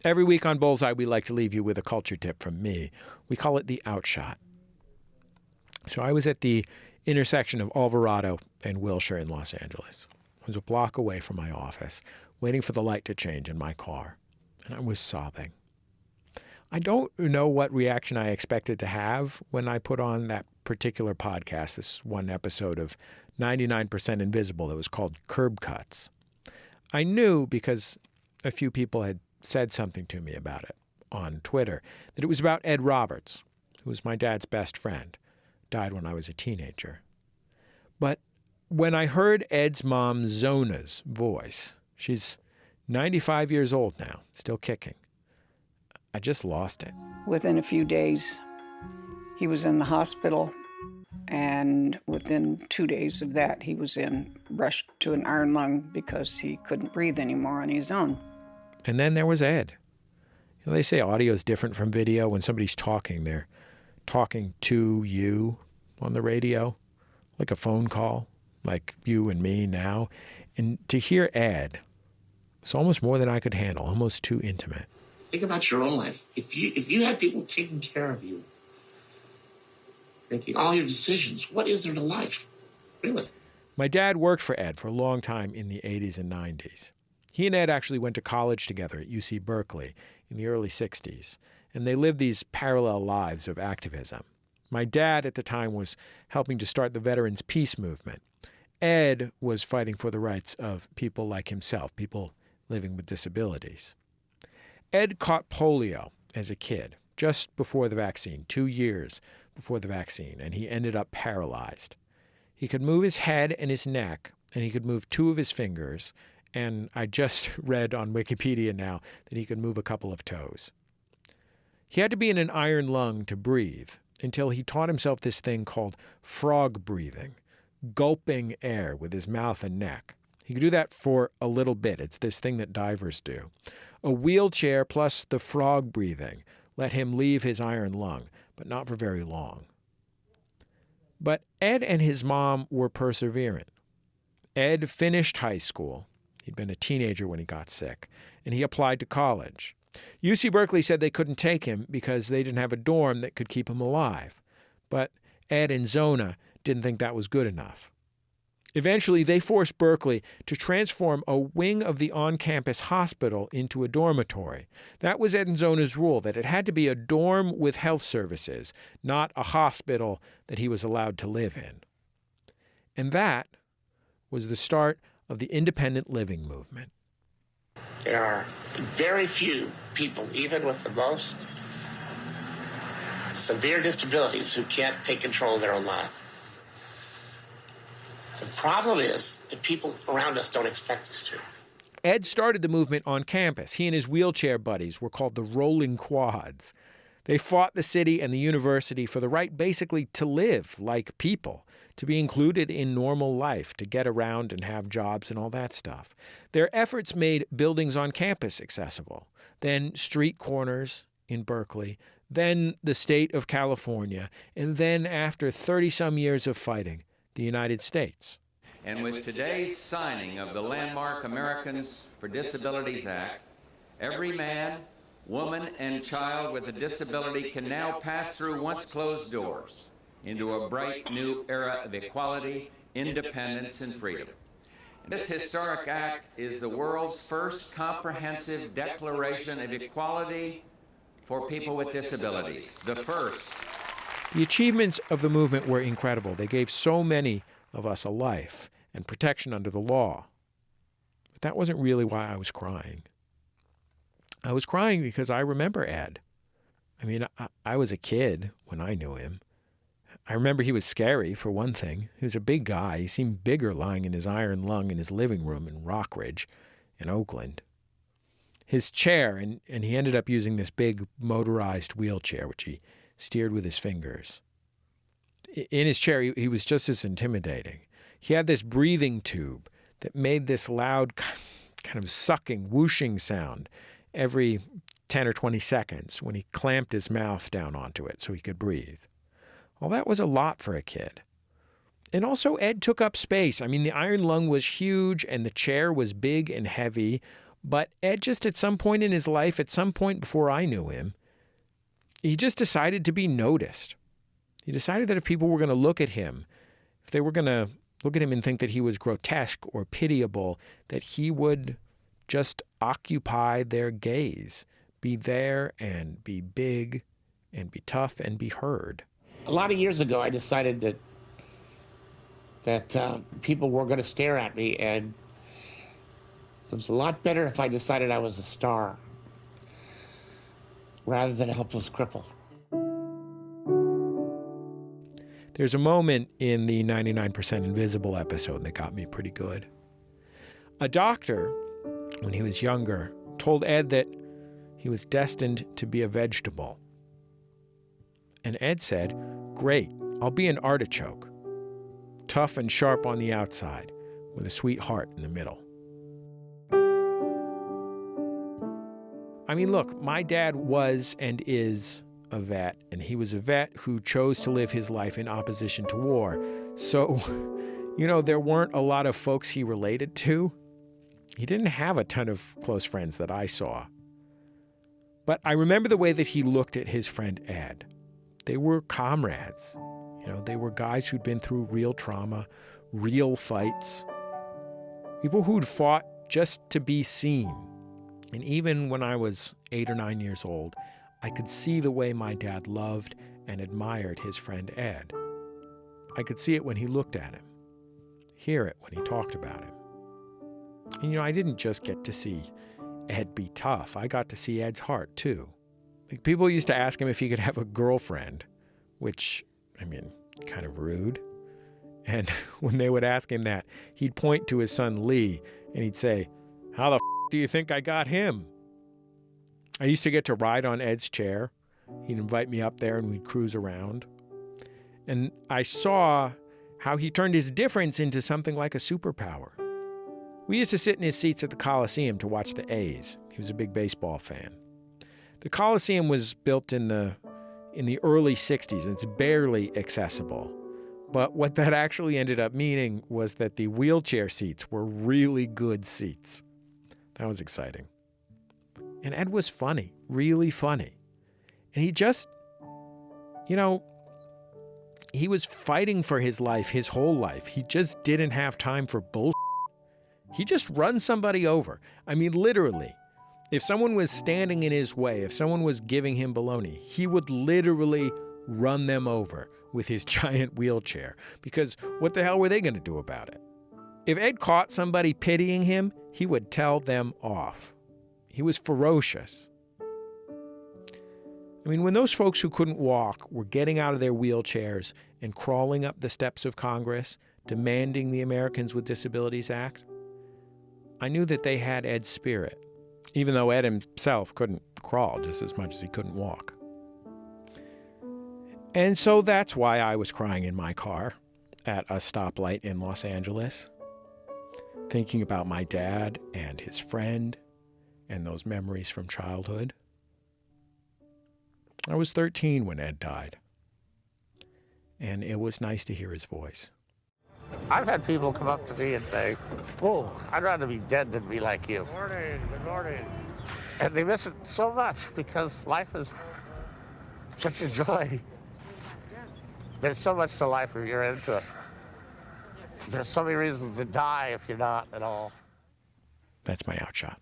Every week on Bullseye, we like to leave you with a culture tip from me. We call it the outshot. So I was at the intersection of Alvarado and Wilshire in Los Angeles. I was a block away from my office, waiting for the light to change in my car, and I was sobbing. I don't know what reaction I expected to have when I put on that particular podcast, this one episode of 99% Invisible that was called Curb Cuts. I knew because a few people had said something to me about it on Twitter, that it was about Ed Roberts, who was my dad's best friend, died when I was a teenager. But when I heard Ed's mom, Zona's voice, she's 95 years old now, still kicking, I just lost it. Within a few days, he was in the hospital, and within 2 days of that, he was rushed to an iron lung because he couldn't breathe anymore on his own. And then there was Ed. You know, they say audio is different from video. When somebody's talking, they're talking to you on the radio, like a phone call, like you and me now. And to hear Ed was almost more than I could handle, almost too intimate. Think about your own life. If you had people taking care of you, making all your decisions, what is there to life, really? My dad worked for Ed for a long time in the 80s and 90s. He and Ed actually went to college together at UC Berkeley in the early 60s, and they lived these parallel lives of activism. My dad at the time was helping to start the Veterans Peace Movement. Ed was fighting for the rights of people like himself, people living with disabilities. Ed caught polio as a kid, just before the vaccine, 2 years before the vaccine, and he ended up paralyzed. He could move his head and his neck, and he could move 2 of his fingers, and I just read on Wikipedia now that he could move a couple of toes. He had to be in an iron lung to breathe until he taught himself this thing called frog breathing, gulping air with his mouth and neck. He could do that for a little bit. It's this thing that divers do. A wheelchair plus the frog breathing let him leave his iron lung, but not for very long. But Ed and his mom were perseverant. Ed finished high school. He'd been a teenager when he got sick, and he applied to college. UC Berkeley said they couldn't take him because they didn't have a dorm that could keep him alive. But Ed and Zona didn't think that was good enough. Eventually, they forced Berkeley to transform a wing of the on-campus hospital into a dormitory. That was Ed and Zona's rule, that it had to be a dorm with health services, not a hospital that he was allowed to live in. And that was the start of the independent living movement. There are very few people, even with the most severe disabilities, who can't take control of their own life. The problem is that people around us don't expect us to. Ed started the movement on campus. He and his wheelchair buddies were called the Rolling Quads. They fought the city and the university for the right basically to live like people, to be included in normal life, to get around and have jobs and all that stuff. Their efforts made buildings on campus accessible, then street corners in Berkeley, then the state of California, and then after 30-some years of fighting, the United States. And with today's signing of the landmark Americans for Disabilities Act, every man, woman, and child with a disability can now pass through once closed doors into a bright new era of equality, independence, and freedom. This historic act is the world's first comprehensive declaration of equality for people with disabilities, the first. The achievements of the movement were incredible. They gave so many of us a life and protection under the law. But that wasn't really why I was crying. I was crying because I remember Ed. I mean, I was a kid when I knew him. I remember he was scary, for one thing. He was a big guy. He seemed bigger lying in his iron lung in his living room in Rockridge in Oakland. His chair, and he ended up using this big motorized wheelchair, which he steered with his fingers. In his chair, he was just as intimidating. He had this breathing tube that made this loud kind of sucking, whooshing sound every 10 or 20 seconds when he clamped his mouth down onto it so he could breathe. Well, that was a lot for a kid. And also, Ed took up space. I mean, the iron lung was huge and the chair was big and heavy, But Ed just at some point in his life, at some point before I knew him, he just decided to be noticed. He decided that if people were going to look at him, if they were going to look at him and think that he was grotesque or pitiable, that he would just occupy their gaze, be there and be big and be tough and be heard. A lot of years ago, I decided that people were going to stare at me, and it was a lot better if I decided I was a star rather than a helpless cripple. There's a moment in the 99% Invisible episode that got me pretty good. A doctor, when he was younger, told Ed that he was destined to be a vegetable. And Ed said, "Great, I'll be an artichoke. Tough and sharp on the outside, with a sweet heart in the middle." I mean, look, my dad was and is a vet, and he was a vet who chose to live his life in opposition to war. So, there weren't a lot of folks he related to. He didn't have a ton of close friends that I saw. But I remember the way that he looked at his friend Ed. They were comrades. They were guys who'd been through real trauma, real fights. People who'd fought just to be seen. And even when I was 8 or 9 years old, I could see the way my dad loved and admired his friend Ed. I could see it when he looked at him, hear it when he talked about him. And I didn't just get to see Ed be tough. I got to see Ed's heart, too. People used to ask him if he could have a girlfriend, which, kind of rude. And when they would ask him that, he'd point to his son Lee, and he'd say, "How the do you think I got him?" I used to get to ride on Ed's chair. He'd invite me up there and we'd cruise around. And I saw how he turned his difference into something like a superpower. We used to sit in his seats at the Coliseum to watch the A's. He was a big baseball fan. The Coliseum was built in the early 60s. It's barely accessible. But what that actually ended up meaning was that the wheelchair seats were really good seats. That was exciting. And Ed was funny, really funny. And he just, he was fighting for his life, his whole life. He just didn't have time for bullshit. He just runs somebody over. Literally. If someone was standing in his way, if someone was giving him baloney, he would literally run them over with his giant wheelchair. Because what the hell were they going to do about it? If Ed caught somebody pitying him, he would tell them off. He was ferocious. When those folks who couldn't walk were getting out of their wheelchairs and crawling up the steps of Congress, demanding the Americans with Disabilities Act, I knew that they had Ed's spirit, even though Ed himself couldn't crawl just as much as he couldn't walk. And so that's why I was crying in my car at a stoplight in Los Angeles, thinking about my dad and his friend and those memories from childhood. I was 13 when Ed died, and it was nice to hear his voice. I've had people come up to me and say, "Oh, I'd rather be dead than be like you." Good morning. And they miss it so much because life is such a joy. There's so much to life if you're into it. There's so many reasons to die if you're not at all. That's my outshot.